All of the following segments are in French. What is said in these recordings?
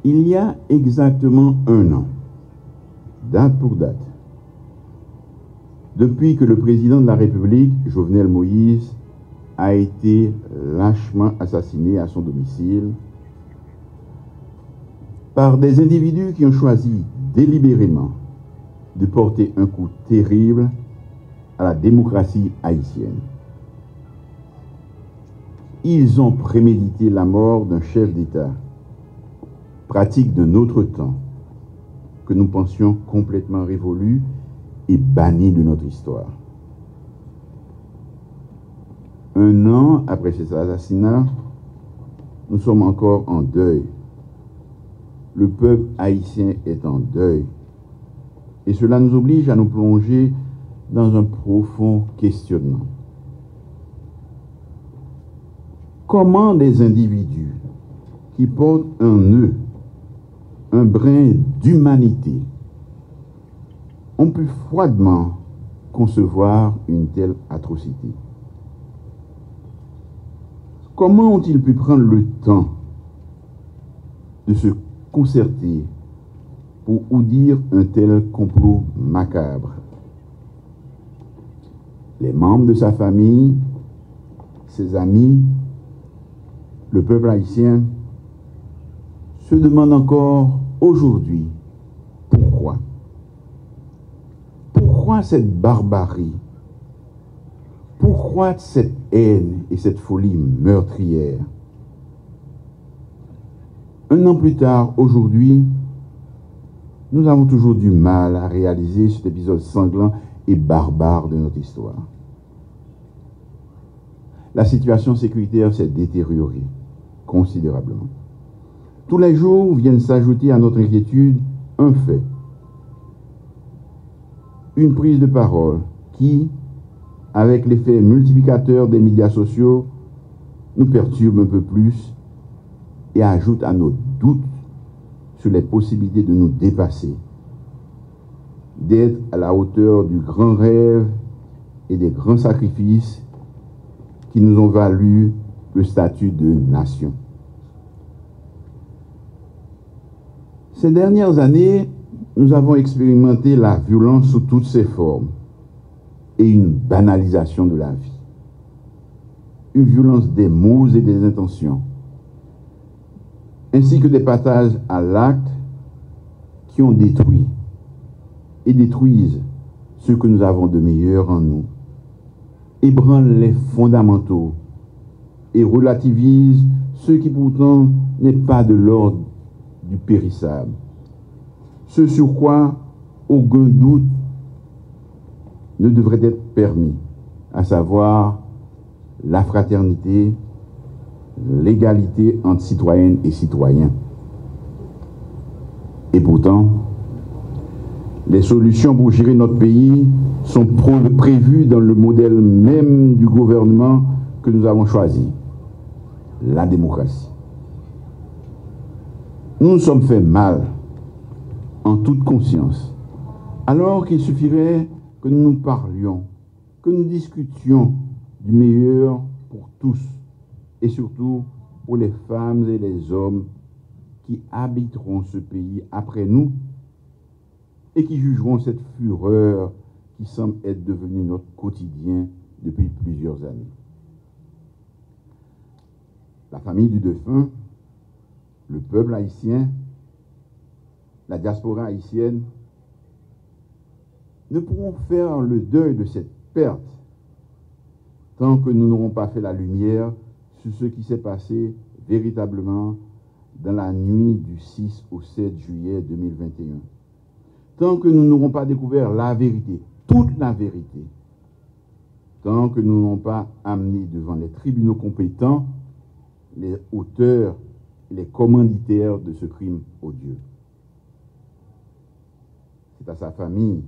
Il y a exactement un an, date pour date, depuis que le président de la République, Jovenel Moïse, a été lâchement assassiné à son domicile par des individus qui ont choisi délibérément de porter un coup terrible à la démocratie haïtienne. Ils ont prémédité la mort d'un chef d'État, pratique d'un autre temps, que nous pensions complètement révolu et banni de notre histoire. Un an après cet assassinat, nous sommes encore en deuil. Le peuple haïtien est en deuil. Et cela nous oblige à nous plonger dans un profond questionnement. Comment des individus qui portent en eux un brin d'humanité ont pu froidement concevoir une telle atrocité? Comment ont-ils pu prendre le temps de se concerter pour dire un tel complot macabre? Les membres de sa famille, ses amis, le peuple haïtien se demandent encore aujourd'hui pourquoi. Pourquoi cette barbarie? Pourquoi cette haine et cette folie meurtrière? Un an plus tard, aujourd'hui, nous avons toujours du mal à réaliser cet épisode sanglant et barbare de notre histoire. La situation sécuritaire s'est détériorée considérablement. Tous les jours viennent s'ajouter à notre inquiétude un fait, une prise de parole qui, avec l'effet multiplicateur des médias sociaux, nous perturbe un peu plus et ajoute à nos doutes sur les possibilités de nous dépasser, d'être à la hauteur du grand rêve et des grands sacrifices qui nous ont valu le statut de nation. Ces dernières années, nous avons expérimenté la violence sous toutes ses formes et une banalisation de la vie. Une violence des mots et des intentions, ainsi que des passages à l'acte qui ont détruit et détruisent ce que nous avons de meilleur en nous, ébranlent les fondamentaux et relativisent ce qui pourtant n'est pas de l'ordre du périssable. Ce sur quoi aucun doute ne devrait être permis, à savoir la fraternité, l'égalité entre citoyennes et citoyens. Et pourtant, les solutions pour gérer notre pays sont prévues dans le modèle même du gouvernement que nous avons choisi, la démocratie. Nous nous sommes fait mal, en toute conscience, alors qu'il suffirait que nous nous parlions, que nous discutions du meilleur pour tous, et surtout pour les femmes et les hommes qui habiteront ce pays après nous et qui jugeront cette fureur qui semble être devenue notre quotidien depuis plusieurs années. La famille du défunt, le peuple haïtien, la diaspora haïtienne ne pourront faire le deuil de cette perte tant que nous n'aurons pas fait la lumière sur ce qui s'est passé véritablement dans la nuit du 6 au 7 juillet 2021. Tant que nous n'aurons pas découvert la vérité, toute la vérité, tant que nous n'aurons pas amené devant les tribunaux compétents les auteurs, les commanditaires de ce crime odieux. C'est à sa famille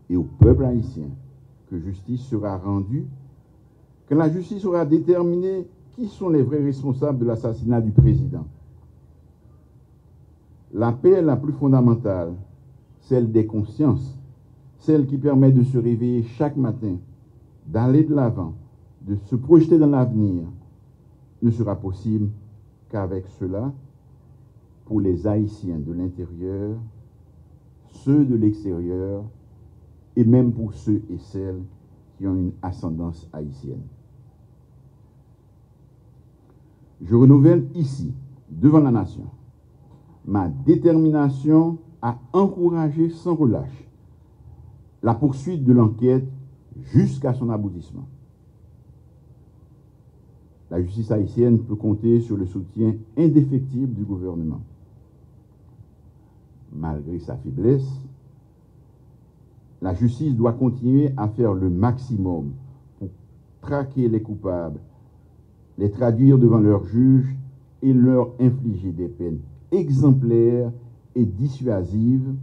et au peuple haïtien que justice sera rendue, que la justice aura déterminé qui sont les vrais responsables de l'assassinat du président. La paix est la plus fondamentale, celle des consciences, celle qui permet de se réveiller chaque matin, d'aller de l'avant, de se projeter dans l'avenir, ne sera possible qu'avec cela, pour les Haïtiens de l'intérieur, ceux de l'extérieur, et même pour ceux et celles qui ont une ascendance haïtienne. Je renouvelle ici, devant la nation, ma détermination à encourager sans relâche la poursuite de l'enquête jusqu'à son aboutissement. La justice haïtienne peut compter sur le soutien indéfectible du gouvernement. Malgré sa faiblesse, la justice doit continuer à faire le maximum pour traquer les coupables, les traduire devant leurs juges et leur infliger des peines exemplaires et dissuasives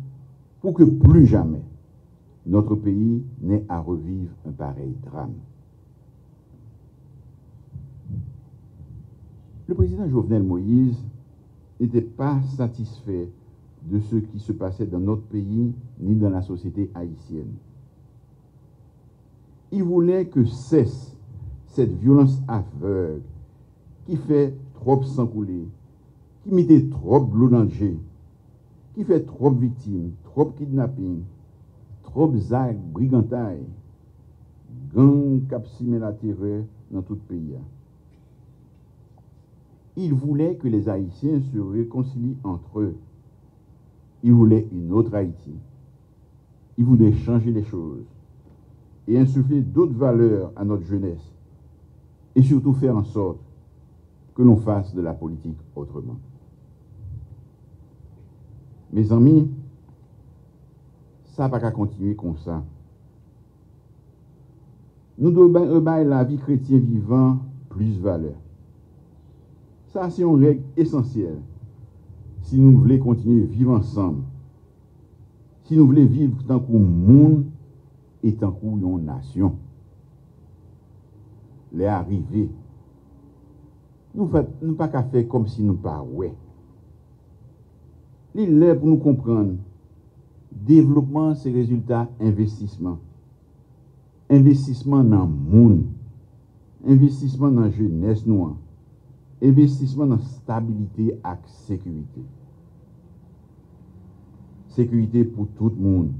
pour que plus jamais notre pays n'ait à revivre un pareil drame. Le président Jovenel Moïse n'était pas satisfait de ce qui se passait dans notre pays ni dans la société haïtienne. Il voulait que cesse cette violence aveugle qui fait trop sang couler, qui mettait trop de l'eau dans le jet, qui fait trop de victimes, trop de kidnapping, trop d'actes, brigantailles, gang capsimé la terreur dans tout le pays. Il voulait que les Haïtiens se réconcilient entre eux. Il voulait une autre Haïti. Il voulait changer les choses et insuffler d'autres valeurs à notre jeunesse et surtout faire en sorte que l'on fasse de la politique autrement. Mes amis, ça va pas continuer comme ça. Nous devons donner la vie chrétienne vivant plus valeur. Ça, c'est une règle essentielle si nous voulons continuer à vivre ensemble, si nous voulons vivre tant qu'un monde et tant qu'une nation. Les arrivées, nous ne pas qu'à faire comme si nous pas ouais. L'île pour nous comprendre, développement, c'est résultat investissement. Investissement dans le monde, investissement dans la jeunesse noire, investissement dans la stabilité et la sécurité. Sécurité pour tout le monde,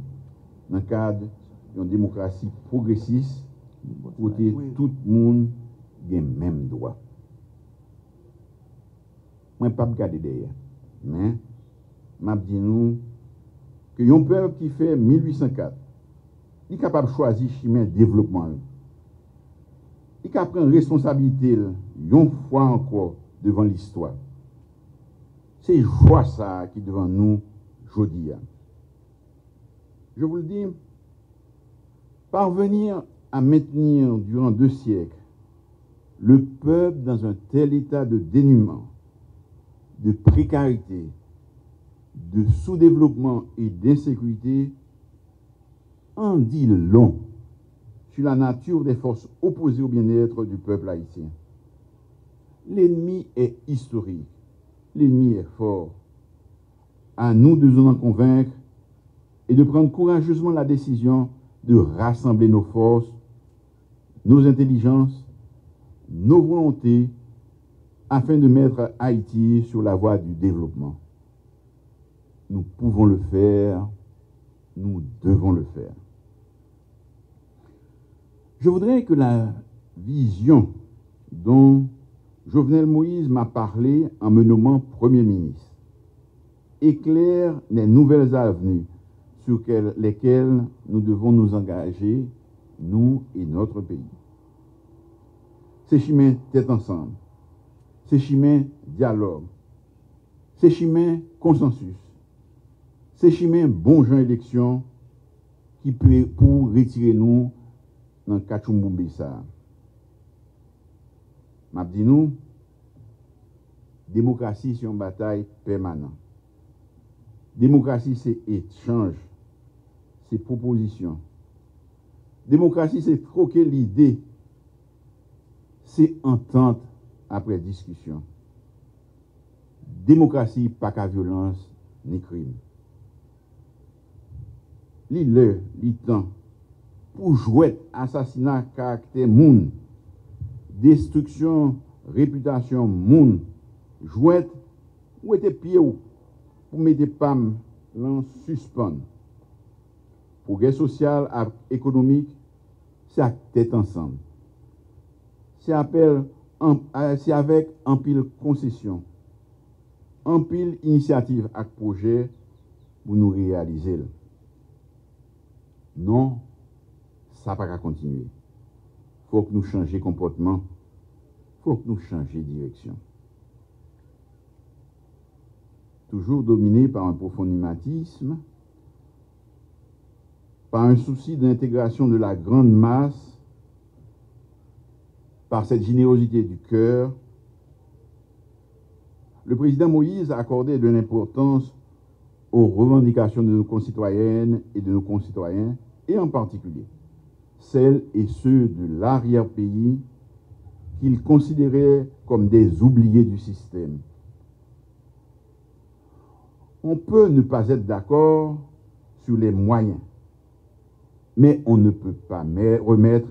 dans le cadre d'une démocratie progressiste, où tout le monde a les mêmes droits. Moi, je ne vais pas regarder derrière, mais je dis nous que un peuple qui fait 1804, il est capable de choisir le chemin de développement. Il est capable de prendre responsabilité une fois encore devant l'histoire. C'est joie ça qui est devant nous aujourd'hui. Je vous le dis, parvenir à maintenir durant 2 siècles le peuple dans un tel état de dénuement, de précarité, de sous-développement et d'insécurité en dit long sur la nature des forces opposées au bien-être du peuple haïtien. L'ennemi est historique, l'ennemi est fort. À nous de nous en convaincre et de prendre courageusement la décision de rassembler nos forces, nos intelligences, nos volontés, afin de mettre Haïti sur la voie du développement. Nous pouvons le faire, nous devons le faire. Je voudrais que la vision dont Jovenel Moïse m'a parlé en me nommant Premier ministre éclaire les nouvelles avenues sur lesquelles nous devons nous engager, nous et notre pays. C'est chemin tête ensemble, c'est chemin dialogue, c'est chemin consensus, c'est chemin bon gens élection qui peut pour retirer nous dans Kachumbumbisa. M'a dit nous, démocratie c'est une bataille permanente. Démocratie c'est échange, c'est proposition. Démocratie c'est troquer l'idée, c'est entente après discussion. Démocratie pas qu'à violence ni crime. Li temps pour jouer assassinat caractère moun, destruction réputation moun, jouet où était pied ou pour mettre PAM en suspens. Progrès social et économique, c'est à tête ensemble. C'est avec un pile concession, un pile initiative et projet pour nous réaliser. Non, ça ne va pas continuer. Il faut que nous changions comportement, il faut que nous changions direction. Toujours dominé par un profond humanisme, par un souci d'intégration de la grande masse, par cette générosité du cœur, le président Moïse a accordé de l'importance aux revendications de nos concitoyennes et de nos concitoyens, et en particulier celles et ceux de l'arrière-pays qu'il considérait comme des oubliés du système. On peut ne pas être d'accord sur les moyens, mais on ne peut pas remettre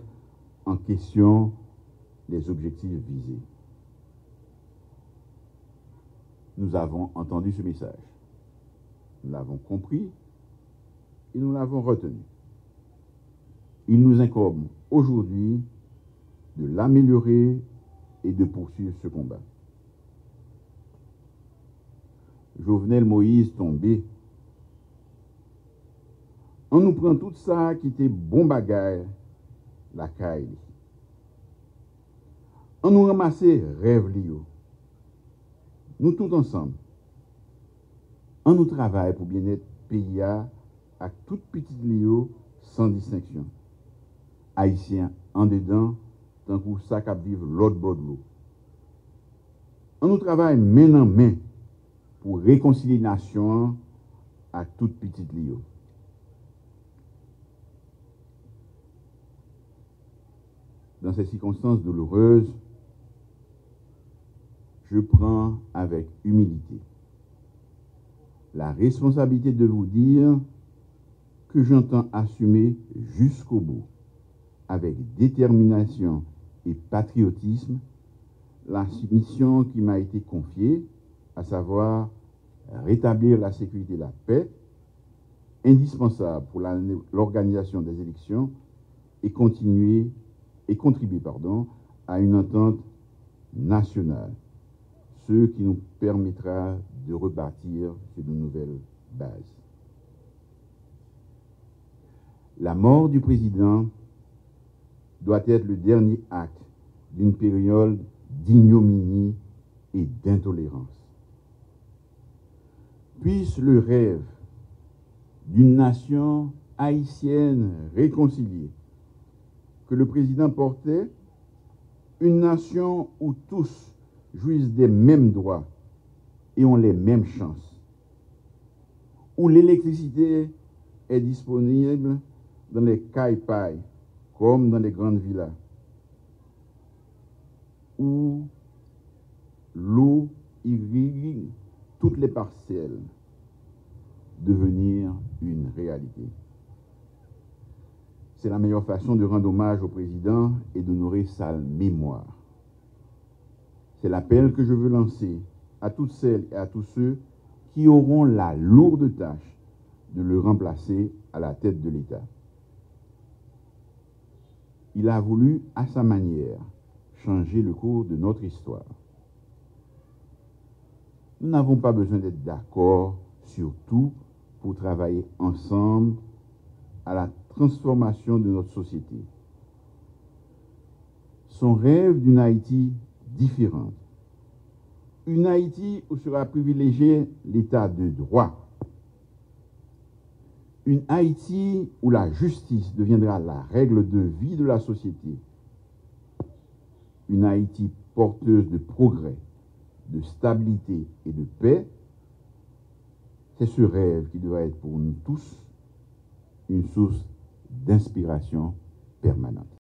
en question les objectifs visés. Nous avons entendu ce message, nous l'avons compris et nous l'avons retenu. Il nous incombe aujourd'hui de l'améliorer et de poursuivre ce combat. Jovenel Moïse tombé, on nous prend tout ça qui était bon bagaille, la caille. On nous ramasse rêve lio. Nous tous ensemble. On nous travaille pour bien-être pays à toute petite lio sans distinction. Haïtiens en dedans, tant que ça qui vivre l'autre bord de l'eau. On nous travaille main en main pour réconcilier la nation à toute petite lio. Dans ces circonstances douloureuses, je prends avec humilité la responsabilité de vous dire que j'entends assumer jusqu'au bout, avec détermination et patriotisme, la mission qui m'a été confiée, à savoir rétablir la sécurité et la paix, indispensable pour l'organisation des élections, et contribuer à une entente nationale, ce qui nous permettra de rebâtir sur de nouvelles bases. La mort du président doit être le dernier acte d'une période d'ignominie et d'intolérance. Puisse le rêve d'une nation haïtienne réconciliée que le président portait, une nation où tous jouissent des mêmes droits et ont les mêmes chances, où l'électricité est disponible dans les cailles-pailles comme dans les grandes villas, où l'eau irrigue toutes les parcelles, devenir une réalité. C'est la meilleure façon de rendre hommage au président et d'honorer sa mémoire. C'est l'appel que je veux lancer à toutes celles et à tous ceux qui auront la lourde tâche de le remplacer à la tête de l'État. Il a voulu, à sa manière, changer le cours de notre histoire. Nous n'avons pas besoin d'être d'accord sur tout pour travailler ensemble à la transformation de notre société. Son rêve d'une Haïti différente, une Haïti où sera privilégié l'état de droit, une Haïti où la justice deviendra la règle de vie de la société, une Haïti porteuse de progrès, de stabilité et de paix. C'est ce rêve qui doit être pour nous tous une source d'inspiration permanente.